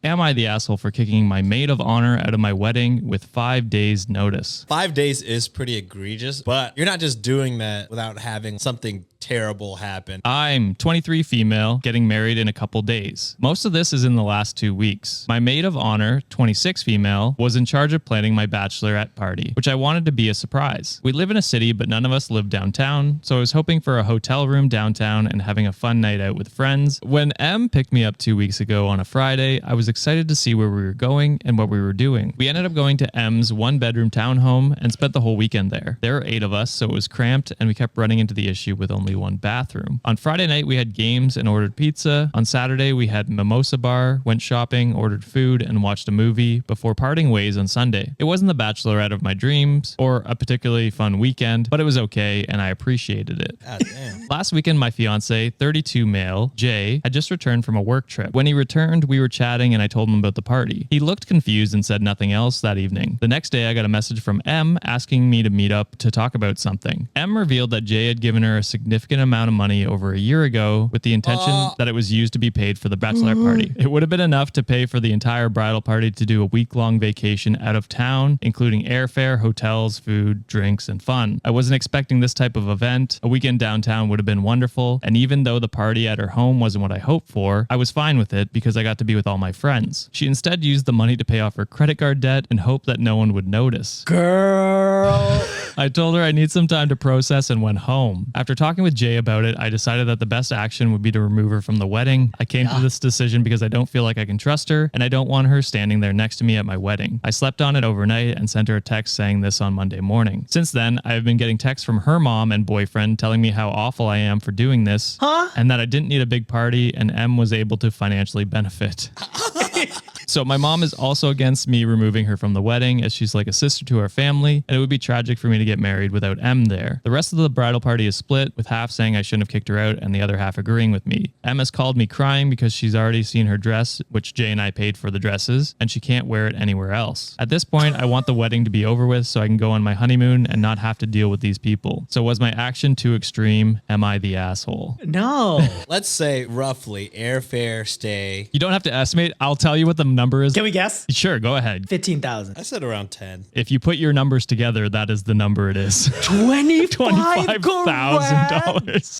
Am I the asshole for kicking my maid of honor out of my wedding with 5 days notice? 5 days is pretty egregious, but you're not just doing that without having something terrible happen. I'm 23 female, getting married in a couple days. Most of this is in the last 2 weeks. My maid of honor, 26 female, was in charge of planning my bachelorette party, which I wanted to be a surprise. We live in a city, but none of us live downtown, so I was hoping for a hotel room downtown and having a fun night out with friends. When M picked me up 2 weeks ago on a Friday, I was excited to see where we were going and what we were doing. We ended up going to M's one-bedroom townhome and spent the whole weekend there. There were 8 of us, so it was cramped, and we kept running into the issue with only one bathroom. On Friday night, we had games and ordered pizza. On Saturday, we had mimosa bar, went shopping, ordered food, and watched a movie before parting ways on Sunday. It wasn't the bachelorette of my dreams or a particularly fun weekend, but it was okay, and I appreciated it. God damn. Last weekend, my fiance, 32 male, Jay, had just returned from a work trip. When he returned, we were chatting and I told him about the party. He looked confused and said nothing else that evening. The next day, I got a message from M asking me to meet up to talk about something. M revealed that Jay had given her a significant amount of money over a year ago with the intention that it was used to be paid for the bachelorette party. It would have been enough to pay for the entire bridal party to do a week-long vacation out of town, including airfare, hotels, food, drinks, and fun. I wasn't expecting this type of event. A weekend downtown would have been wonderful, and even though the party at her home wasn't what I hoped for, I was fine with it because I got to be with all my friends. She instead used the money to pay off her credit card debt and hoped that no one would notice. Girl. I told her I need some time to process and went home. After talking with Jay about it, I decided that the best action would be to remove her from the wedding. I came to this decision because I don't feel like I can trust her, and I don't want her standing there next to me at my wedding. I slept on it overnight and sent her a text saying this on Monday morning. Since then, I have been getting texts from her mom and boyfriend telling me how awful I am for doing this, and that I didn't need a big party, and M was able to financially benefit. So my mom is also against me removing her from the wedding as she's like a sister to our family, and it would be tragic for me to get married without M there. The rest of the bridal party is split, with half saying I shouldn't have kicked her out and the other half agreeing with me. M has called me crying because she's already seen her dress, which Jay and I paid for the dresses, and she can't wear it anywhere else. At this point, I want the wedding to be over with so I can go on my honeymoon and not have to deal with these people. So was my action too extreme? Am I the asshole? No. Let's say roughly airfare, stay. You don't have to estimate. I'll tell you what the number is. Can we guess? Sure, go ahead. 15,000. I said around 10. If you put your numbers together, that is the number it is. $25,000. $25,000.